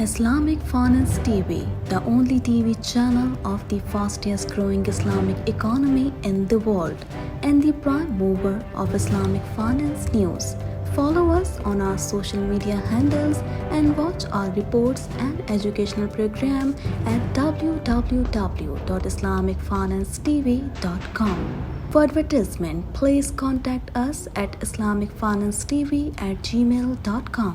Islamic Finance TV, the only TV channel of the fastest growing Islamic economy in the world and the prime mover of Islamic finance news. Follow us on our social media handles and watch our reports and educational program at www.islamicfinancetv.com. For advertisement, please contact us at islamicfinancetv@gmail.com.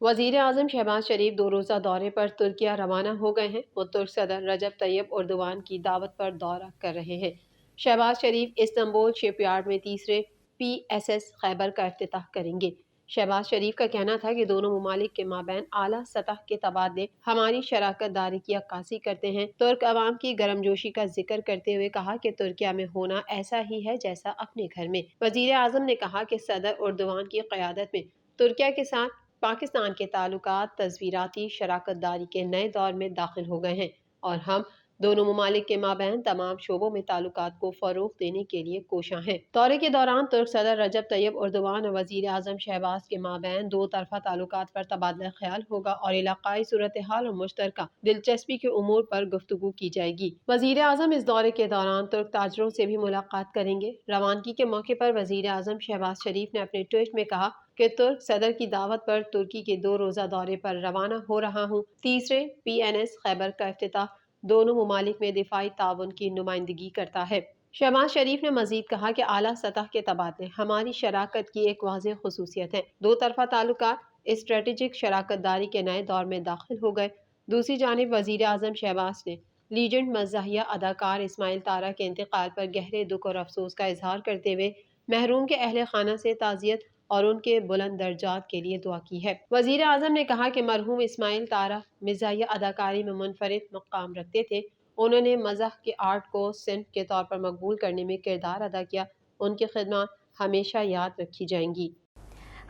وزیر اعظم شہباز شریف 2 روزہ دورے پر ترکیہ روانہ ہو گئے ہیں۔ وہ ترک صدر رجب طیب اردوان کی دعوت پر دورہ کر رہے ہیں۔ شہباز شریف استنبول شپ یارڈ میں تیسرے PSS خیبر کا افتتاح کریں گے۔ شہباز شریف کا کہنا تھا کہ دونوں ممالک کے مابین اعلیٰ سطح کے تبادلے ہماری شراکت داری کی عکاسی کرتے ہیں۔ ترک عوام کی گرم جوشی کا ذکر کرتے ہوئے کہا کہ ترکیہ میں ہونا ایسا ہی ہے جیسا اپنے گھر میں۔ وزیر اعظم نے کہا کہ صدر اردوان کی قیادت میں ترکیہ کے ساتھ پاکستان کے تعلقات تصویراتی شراکت داری کے نئے دور میں داخل ہو گئے ہیں اور ہم دونوں ممالک کے مابین تمام شعبوں میں تعلقات کو فروغ دینے کے لیے کوشاں ہیں۔ دورے کے دوران ترک صدر رجب طیب اردوان اور وزیر اعظم شہباز کے مابین 2 طرفہ تعلقات پر تبادلہ خیال ہوگا اور علاقائی صورتحال اور مشترکہ دلچسپی کے امور پر گفتگو کی جائے گی۔ وزیر اعظم اس دورے کے دوران ترک تاجروں سے بھی ملاقات کریں گے۔ روانگی کے موقع پر وزیر اعظم شہباز شریف نے اپنے ٹویٹ میں کہا کہ ترک صدر کی دعوت پر ترکی کے 2 روزہ دورے پر روانہ ہو رہا ہوں۔ تیسرے PNS خیبر کا افتتاح دونوں ممالک میں دفاعی تعاون کی نمائندگی کرتا ہے۔ شہباز شریف نے مزید کہا کہ اعلیٰ سطح کے تبادلے ہماری شراکت کی ایک واضح خصوصیت ہے۔ 2 طرفہ تعلقات اسٹریٹجک شراکت داری کے نئے دور میں داخل ہو گئے۔ دوسری جانب وزیر اعظم شہباز نے لیجنڈ مزاحیہ اداکار اسماعیل طارق کے انتقال پر گہرے دکھ اور افسوس کا اظہار کرتے ہوئے محروم کے اہل خانہ سے تعزیت اور ان کے بلند درجات کے لیے دعا کی ہے۔ وزیر اعظم نے کہا کہ مرحوم اسماعیل طارق مزاحیہ اداکاری میں منفرد مقام رکھتے تھے۔ انہوں نے مزاح کے آرٹ کو صنف کے طور پر مقبول کرنے میں کردار ادا کیا۔ ان کی خدمات ہمیشہ یاد رکھی جائیں گی۔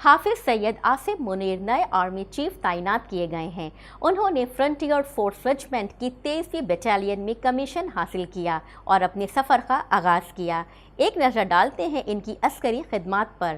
حافظ سید آصف منیر نئے آرمی چیف تعینات کیے گئے ہیں۔ انہوں نے فرنٹیئر فورس ریجمنٹ کی 23ویں بٹالین میں کمیشن حاصل کیا اور اپنے سفر کا آغاز کیا۔ ایک نظر ڈالتے ہیں ان کی عسکری خدمات پر۔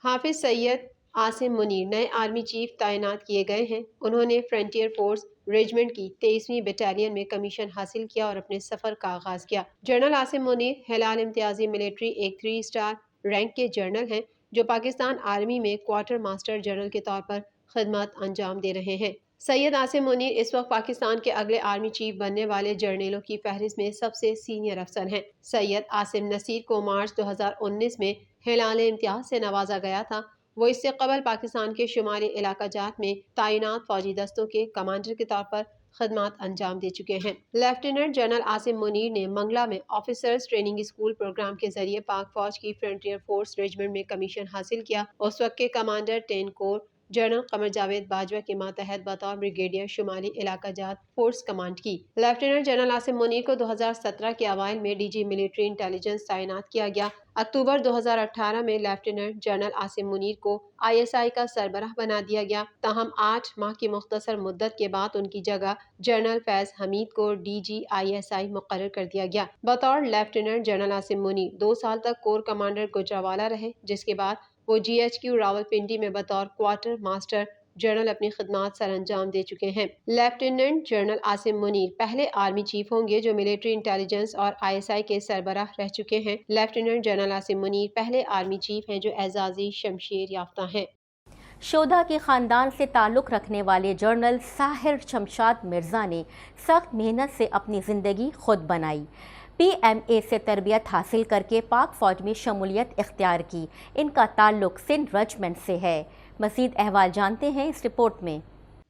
حافظ سید آصف منیر نئے آرمی چیف تعینات کیے گئے ہیں۔ انہوں نے فرنٹیئر فورس ریجمنٹ کی 23ویں بٹالین میں کمیشن حاصل کیا اور اپنے سفر کا آغاز کیا۔ جنرل آصف منیر ہلال امتیازی ملٹری ایک 3 اسٹار رینک کے جنرل ہیں جو پاکستان آرمی میں کوارٹر ماسٹر جنرل کے طور پر خدمات انجام دے رہے ہیں۔ سید آصف منیر اس وقت پاکستان کے اگلے آرمی چیف بننے والے جرنیلوں کی فہرست میں سب سے سینئر افسر ہیں۔ سید آصف نصیر کو مارچ 2019 میں ہلال امتیاز سے نوازا گیا تھا۔ وہ اس سے قبل پاکستان کے شمالی علاقہ جات میں تعینات فوجی دستوں کے کمانڈر کے طور پر خدمات انجام دے چکے ہیں۔ لیفٹیننٹ جنرل آصف منیر نے منگلا میں آفیسرز ٹریننگ اسکول پروگرام کے ذریعے پاک فوج کی فرنٹیئر فورس ریجمنٹ میں کمیشن حاصل کیا۔ اس وقت کے کمانڈر 10 کور جنرل قمر جاوید باجوہ کے ماتحت بطور بریگیڈیئر شمالی علاقہ جات فورس کمانڈ کی۔ لیفٹیننٹ جنرل آصف منیر کو 2017 کے اوائل میں DG ملٹری انٹیلیجنس تعینات کیا گیا۔ اکتوبر 2018 میں لیفٹیننٹ جنرل آصف منیر کو ISI کا سربراہ بنا دیا گیا، تاہم 8 ماہ کی مختصر مدت کے بعد ان کی جگہ جنرل فیض حمید کو DG ISI مقرر کر دیا گیا۔ بطور لیفٹیننٹ جنرل آصف منیر 2 سال تک کور کمانڈر گوجرانوالہ رہے، جس کے بعد وہ GHQ راولپنڈی میں بطور کوارٹر ماسٹر جنرل اپنی خدمات سر انجام دے چکے ہیں۔ لیفٹیننٹ جنرل آصف منیر پہلے آرمی چیف ہوں گے جو ملٹری انٹیلیجنس اور ISI کے سربراہ رہ چکے ہیں۔ لیفٹیننٹ جنرل آصف منیر پہلے آرمی چیف ہیں جو اعزازی شمشیر یافتہ ہیں۔ شودا کے خاندان سے تعلق رکھنے والے جنرل ساحر شمشاد مرزا نے سخت محنت سے اپنی زندگی خود بنائی۔ PMA سے تربیت حاصل کر کے پاک فوج میں شمولیت اختیار کی۔ ان کا تعلق سندھ ریجمنٹ سے ہے۔ مزید احوال جانتے ہیں اس رپورٹ میں۔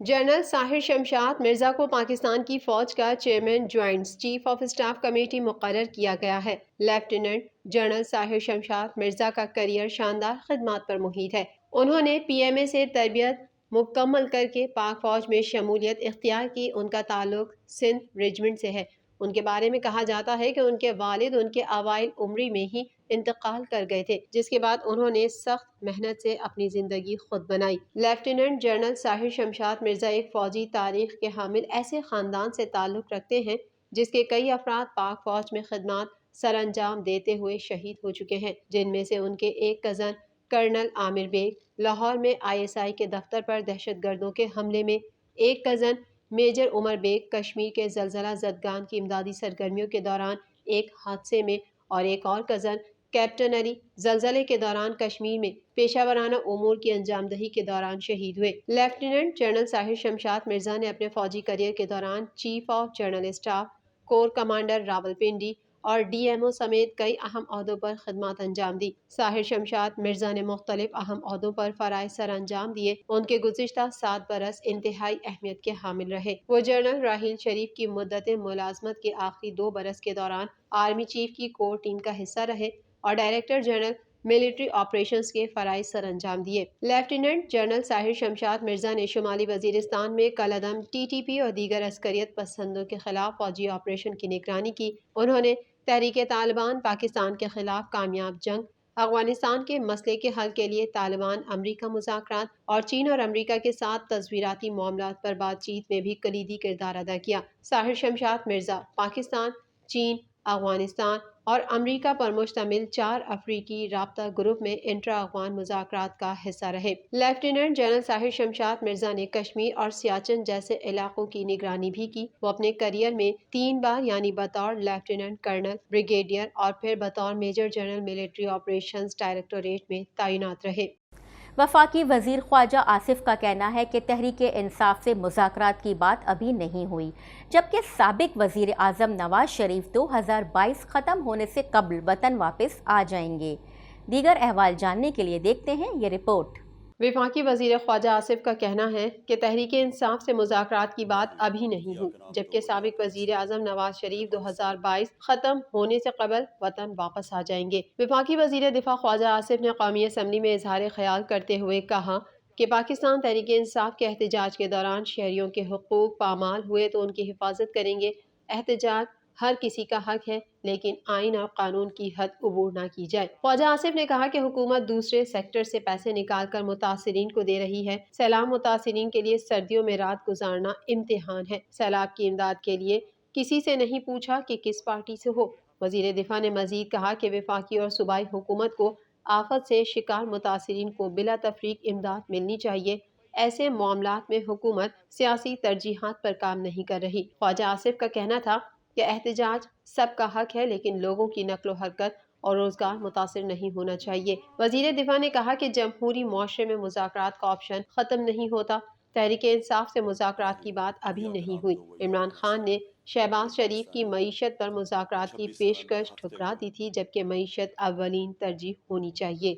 جنرل ساحر شمشاد مرزا کو پاکستان کی فوج کا chairman joint chief of staff committee مقرر کیا گیا ہے۔ لیفٹیننٹ جنرل ساحر شمشاد مرزا کا کیریئر شاندار خدمات پر محیط ہے۔ انہوں نے PMA سے تربیت مکمل کر کے پاک فوج میں شمولیت اختیار کی۔ ان کا تعلق سندھ ریجمنٹ سے ہے۔ ان کے بارے میں کہا جاتا ہے کہ ان کے والد ان کے اوائل عمری میں ہی انتقال کر گئے تھے، جس کے بعد انہوں نے سخت محنت سے اپنی زندگی خود بنائی۔ لیفٹیننٹ جنرل ساحر شمشاد مرزا ایک فوجی تاریخ کے حامل ایسے خاندان سے تعلق رکھتے ہیں جس کے کئی افراد پاک فوج میں خدمات سر انجام دیتے ہوئے شہید ہو چکے ہیں، جن میں سے ان کے ایک کزن کرنل عامر بیگ لاہور میں ISI کے دفتر پر دہشت گردوں کے حملے میں، ایک کزن میجر عمر بیگ کشمیر کے زلزلہ زدگان کی امدادی سرگرمیوں کے دوران ایک حادثے میں، اور ایک اور کزن کیپٹن علی زلزلے کے دوران کشمیر میں پیشہ ورانہ امور کی انجام دہی کے دوران شہید ہوئے۔ لیفٹیننٹ جنرل ساحر شمشاد مرزا نے اپنے فوجی کیریئر کے دوران chief of general staff, corps commander Rawalpindi اور ڈی ایم او سمیت کئی اہم عہدوں پر خدمات انجام دی۔ ساحر شمشاد مرزا نے مختلف اہم عہدوں پر فرائض سر انجام دیے۔ ان کے گزشتہ 7 برس انتہائی اہمیت کے حامل رہے۔ وہ جنرل راحیل شریف کی مدت ملازمت کے آخری 2 برس کے دوران آرمی چیف کی کور ٹیم کا حصہ رہے اور ڈائریکٹر جنرل ملٹری آپریشنز کے فرائض سر انجام دیے۔ لیفٹیننٹ جنرل ساحر شمشاد مرزا نے شمالی وزیرستان میں کالعدم ٹی ٹی پی اور دیگر عسکریت پسندوں کے خلاف فوجی آپریشن کی نگرانی کی۔ انہوں نے تحریک طالبان پاکستان کے خلاف کامیاب جنگ، افغانستان کے مسئلے کے حل کے لیے طالبان امریکہ مذاکرات اور چین اور امریکہ کے ساتھ تصویراتی معاملات پر بات چیت میں بھی کلیدی کردار ادا کیا۔ ساحر شمشاد مرزا پاکستان، چین، افغانستان اور امریکہ پر مشتمل 4 افریقی رابطہ گروپ میں انٹرا افغان مذاکرات کا حصہ رہے۔ لیفٹیننٹ جنرل ساحر شمشاد مرزا نے کشمیر اور سیاچن جیسے علاقوں کی نگرانی بھی کی۔ وہ اپنے کیریئر میں 3 بار یعنی بطور لیفٹیننٹ کرنل، بریگیڈیئر اور پھر بطور major general military operations directorate میں تعینات رہے۔ وفاقی وزیر خارجہ آصف کا کہنا ہے کہ تحریک انصاف سے مذاکرات کی بات ابھی نہیں ہوئی، جبکہ سابق وزیر اعظم نواز شریف 2022 ختم ہونے سے قبل وطن واپس آ جائیں گے۔ دیگر احوال جاننے کے لیے دیکھتے ہیں یہ رپورٹ۔ وفاقی وزیر خارجہ آصف کا کہنا ہے کہ تحریک انصاف سے مذاکرات کی بات ابھی نہیں ہوئی، جبکہ سابق وزیر اعظم نواز شریف 2022 ختم ہونے سے قبل وطن واپس آ جائیں گے۔ وفاقی وزیر دفاع خارجہ آصف نے قومی اسمبلی میں اظہار خیال کرتے ہوئے کہا کہ پاکستان تحریک انصاف کے احتجاج کے دوران شہریوں کے حقوق پامال ہوئے تو ان کی حفاظت کریں گے۔ احتجاج ہر کسی کا حق ہے، لیکن آئین اور قانون کی حد عبور نہ کی جائے۔ خواجہ آصف نے کہا کہ حکومت دوسرے سیکٹر سے پیسے نکال کر متاثرین کو دے رہی ہے۔ سیلاب متاثرین کے لیے سردیوں میں رات گزارنا امتحان ہے۔ سیلاب کی امداد کے لیے کسی سے نہیں پوچھا کہ کس پارٹی سے ہو۔ وزیر دفاع نے مزید کہا کہ وفاقی اور صوبائی حکومت کو آفت سے شکار متاثرین کو بلا تفریق امداد ملنی چاہیے۔ ایسے معاملات میں حکومت سیاسی ترجیحات پر کام نہیں کر رہی۔ خواجہ آصف کا کہنا تھا کہ احتجاج سب کا حق ہے، لیکن لوگوں کی نقل و حرکت اور روزگار متاثر نہیں ہونا چاہیے۔ وزیر دفاع نے کہا کہ جمہوری معاشرے میں مذاکرات کا آپشن ختم نہیں ہوتا۔ تحریک انصاف سے مذاکرات کی بات ابھی نہیں ہوئی۔ عمران خان نے شہباز شریف کی معیشت پر مذاکرات کی پیشکش ٹھکرا دی تھی، جبکہ معیشت اولین ترجیح ہونی چاہیے۔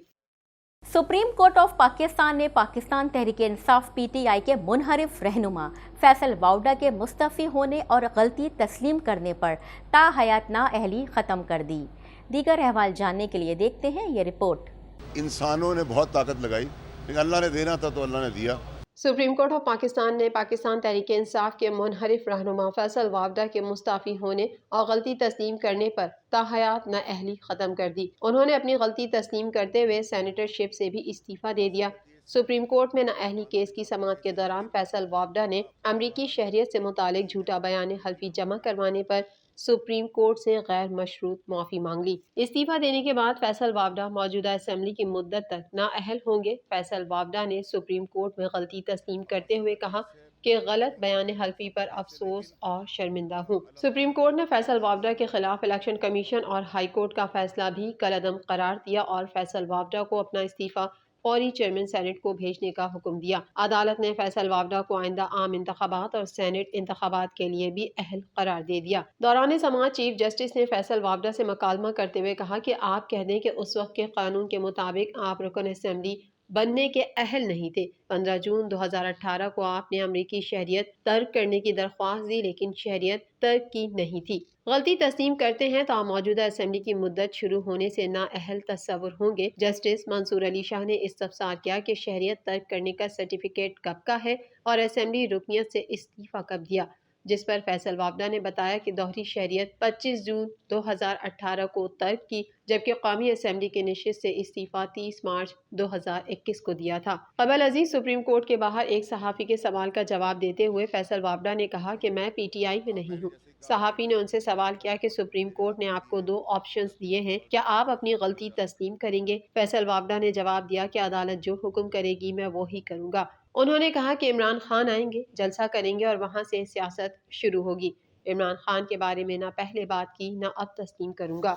سپریم کورٹ آف پاکستان نے Pakistan Tehreek Insaf P T I کے منحرف رہنما فیصل واؤڈا کے مستعفی ہونے اور غلطی تسلیم کرنے پر تاحیات نااہلی ختم کر دی۔ دیگر احوال جاننے کے لیے دیکھتے ہیں یہ رپورٹ۔ انسانوں نے بہت طاقت لگائی، لیکن اللہ نے دینا تھا تو اللہ نے دیا۔ سپریم کورٹ آف پاکستان نے پاکستان تحریک انصاف کے منحرف رہنما فیصل واؤڈا کے مستعفی ہونے اور غلطی تسلیم کرنے پر تاحیات نااہلی ختم کر دی۔ انہوں نے اپنی غلطی تسلیم کرتے ہوئے سینیٹر شپ سے بھی استعفیٰ دے دیا۔ سپریم کورٹ میں نااہلی کیس کی سماعت کے دوران فیصل واؤڈا نے امریکی شہریت سے متعلق جھوٹا بیان حلفی جمع کروانے پر سپریم کورٹ سے غیر مشروط معافی مانگ لی۔ استعفیٰ دینے کے بعد فیصل واؤڈا موجودہ اسمبلی کی مدت تک نااہل ہوں گے۔ فیصل واؤڈا نے سپریم کورٹ میں غلطی تسلیم کرتے ہوئے کہا کہ غلط بیان حلفی پر افسوس اور شرمندہ ہوں۔ سپریم کورٹ نے فیصل واؤڈا کے خلاف الیکشن کمیشن اور ہائی کورٹ کا فیصلہ بھی کالعدم قرار دیا اور فیصل واؤڈا کو اپنا استعفیٰ فوری چیئرمین سینٹ کو بھیجنے کا حکم دیا۔ عدالت نے فیصل واؤڈا کو آئندہ عام انتخابات اور سینٹ انتخابات کے لیے بھی اہل قرار دے دیا۔ دوران سماعت چیف جسٹس نے فیصل واؤڈا سے مکالمہ کرتے ہوئے کہا کہ آپ کہہ دیں کہ اس وقت کے قانون کے مطابق آپ رکن اسمبلی بننے کے اہل نہیں تھے۔ 15 جون 2018 کو آپ نے امریکی شہریت ترک کرنے کی درخواست دی، لیکن شہریت ترک کی نہیں تھی۔ غلطی تسلیم کرتے ہیں تو آپ موجودہ اسمبلی کی مدت شروع ہونے سے نااہل تصور ہوں گے۔ جسٹس منصور علی شاہ نے استفسار کیا کہ شہریت ترک کرنے کا سرٹیفکیٹ کب کا ہے اور اسمبلی رکنیت سے استعفیٰ کب دیا، جس پر فیصل واؤڈا نے بتایا کہ دوہری شہریت 25 جون 2018 کو ترک کی، جبکہ قومی اسمبلی کی نشست سے استعفیٰ 30 مارچ 2021 کو دیا تھا۔ قبل ازیں سپریم کورٹ کے باہر ایک صحافی کے سوال کا جواب دیتے ہوئے فیصل واؤڈا نے کہا کہ میں پی ٹی آئی میں نہیں ہوں۔ صحافی نے ان سے سوال کیا کہ سپریم کورٹ نے آپ کو 2 آپشنز دیے ہیں، کیا آپ اپنی غلطی تسلیم کریں گے؟ فیصل واؤڈا نے جواب دیا کہ عدالت جو حکم کرے گی میں وہی کروں گا۔ انہوں نے کہا کہ عمران خان آئیں گے، جلسہ کریں گے اور وہاں سے سیاست شروع ہوگی۔ عمران خان کے بارے میں نہ پہلے بات کی نہ اب تسلیم کروں گا۔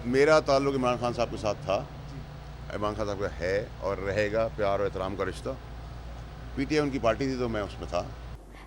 میرا تعلق عمران خان صاحب کے ساتھ تھا، عمران خان صاحب کا ہے اور رہے گا، پیار اور احترام کا رشتہ۔ پی ٹی آئی ان کی پارٹی تھی تو میں اس میں تھا۔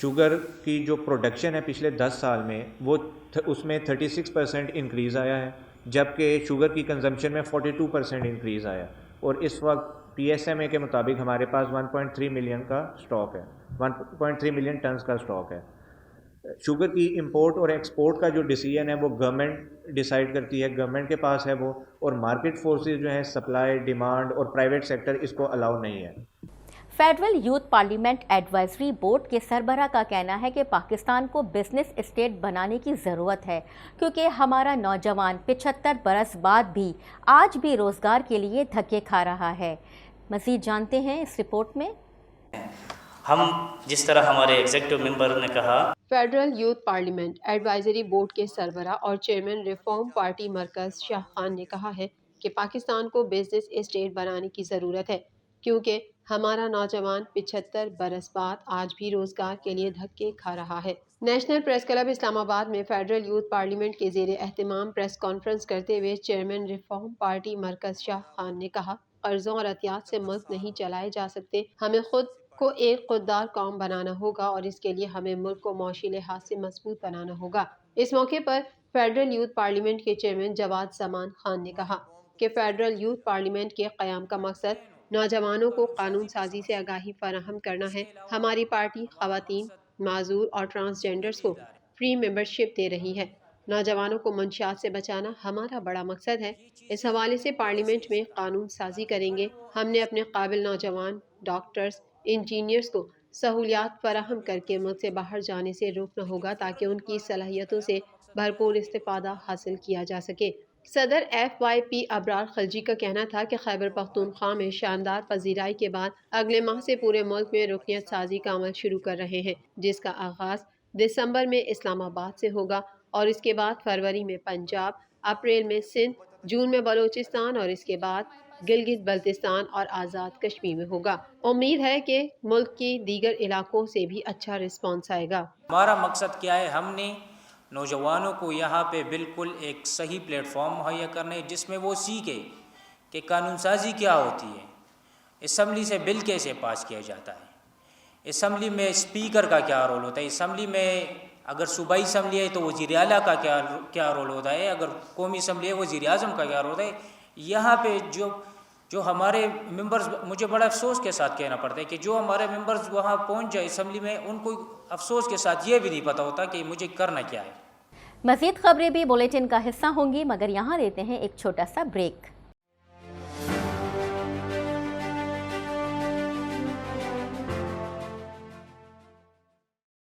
شوگر کی جو پروڈکشن ہے پچھلے 10 سال میں وہ اس میں 36% انکریز آیا ہے، جبکہ شوگر کی کنزمپشن میں 42% انکریز آیا، اور اس وقت PSMA کے مطابق ہمارے پاس 1.3 ملین کا سٹاک ہے، 1.3 ملین ٹنز کا سٹاک ہے۔ شوگر کی امپورٹ اور ایکسپورٹ کا جو ڈیسیجن ہے وہ گورنمنٹ ڈیسائیڈ کرتی ہے، گورنمنٹ کے پاس ہے وہ، اور مارکیٹ فورسز جو ہیں سپلائی، ڈیمانڈ اور پرائیویٹ سیکٹر اس کو الاؤ نہیں ہے۔ Federal youth parliament advisory board کے سربراہ کا کہنا ہے کہ پاکستان کو بزنس اسٹیٹ بنانے کی ضرورت ہے، کیونکہ ہمارا نوجوان 75 برس بعد بھی آج بھی روزگار کے لیے دھکے کھا رہا ہے۔ مزید جانتے ہیں اس رپورٹ میں۔ ہم جس طرح ہمارے ایگزیکٹو ممبر نے کہا، federal youth parliament advisory board کے سربراہ اور چیئرمین ریفارم پارٹی مرکز شاہ خان نے کہا ہے کہ پاکستان کو بزنس اسٹیٹ بنانے کی ضرورت ہے، کیونکہ ہمارا نوجوان 75 برس بعد آج بھی روزگار کے لیے دھکے کھا رہا ہے۔ نیشنل پریس کلب اسلام آباد میں فیڈرل یوتھ پارلیمنٹ کے زیر اہتمام پریس کانفرنس کرتے ہوئے چیئرمین ریفارم پارٹی مرکز شاہ خان نے کہا، قرضوں اور عطیات سے ملک نہیں چلائے جا سکتے، ہمیں خود کو ایک خوددار قوم بنانا ہوگا اور اس کے لیے ہمیں ملک کو معاشی لحاظ سے مضبوط بنانا ہوگا۔ اس موقع پر فیڈرل یوتھ پارلیمنٹ کے چیئرمین جواد زمان خان نے کہا کہ فیڈرل یوتھ پارلیمنٹ کے قیام کا مقصد نوجوانوں کو قانون سازی سے آگاہی فراہم کرنا ہے۔ ہماری پارٹی خواتین، معذور اور ٹرانسجینڈرز کو فری ممبرشپ دے رہی ہے۔ نوجوانوں کو منشیات سے بچانا ہمارا بڑا مقصد ہے۔ اس حوالے سے پارلیمنٹ میں قانون سازی کریں گے۔ ہم نے اپنے قابل نوجوان ڈاکٹرز، انجینئرز کو سہولیات فراہم کر کے ملک سے باہر جانے سے روکنا ہوگا تاکہ ان کی صلاحیتوں سے بھرپور استفادہ حاصل کیا جا سکے۔ صدر FYP ابرار خلجی کا کہنا تھا کہ خیبر پختونخوا میں شاندار پذیرائی کے بعد اگلے ماہ سے پورے ملک میں رکنیت سازی کا عمل شروع کر رہے ہیں، جس کا آغاز دسمبر میں اسلام آباد سے ہوگا اور اس کے بعد فروری میں پنجاب، اپریل میں سندھ، جون میں بلوچستان اور اس کے بعد گلگت بلتستان اور آزاد کشمیر میں ہوگا۔ امید ہے کہ ملک کی دیگر علاقوں سے بھی اچھا رسپانس آئے گا۔ ہمارا مقصد کیا ہے؟ ہم نے نوجوانوں کو یہاں پہ بالکل ایک صحیح پلیٹ فارم مہیا کرنا ہے جس میں وہ سیکھے کہ قانون سازی کیا ہوتی ہے، اسمبلی سے بل کیسے پاس کیا جاتا ہے، اسمبلی میں اسپیکر کا کیا رول ہوتا ہے، اسمبلی میں اگر صوبائی اسمبلی ہے تو وزیر اعلیٰ کا کیا رول ہوتا ہے، اگر قومی اسمبلی ہے وزیر اعظم کا کیا رول ہوتا ہے۔ یہاں پہ جو ہمارے ممبرز، مجھے بڑا افسوس کے ساتھ کہنا پڑتا ہے کہ جو ہمارے ممبرز وہاں پہنچ جائے اسمبلی میں، ان کو افسوس کے ساتھ یہ بھی نہیں پتہ ہوتا کہ مجھے کرنا کیا ہے۔ مزید خبریں بھی بلیٹن کا حصہ ہوں گی، مگر یہاں لیتے ہیں ایک چھوٹا سا بریک۔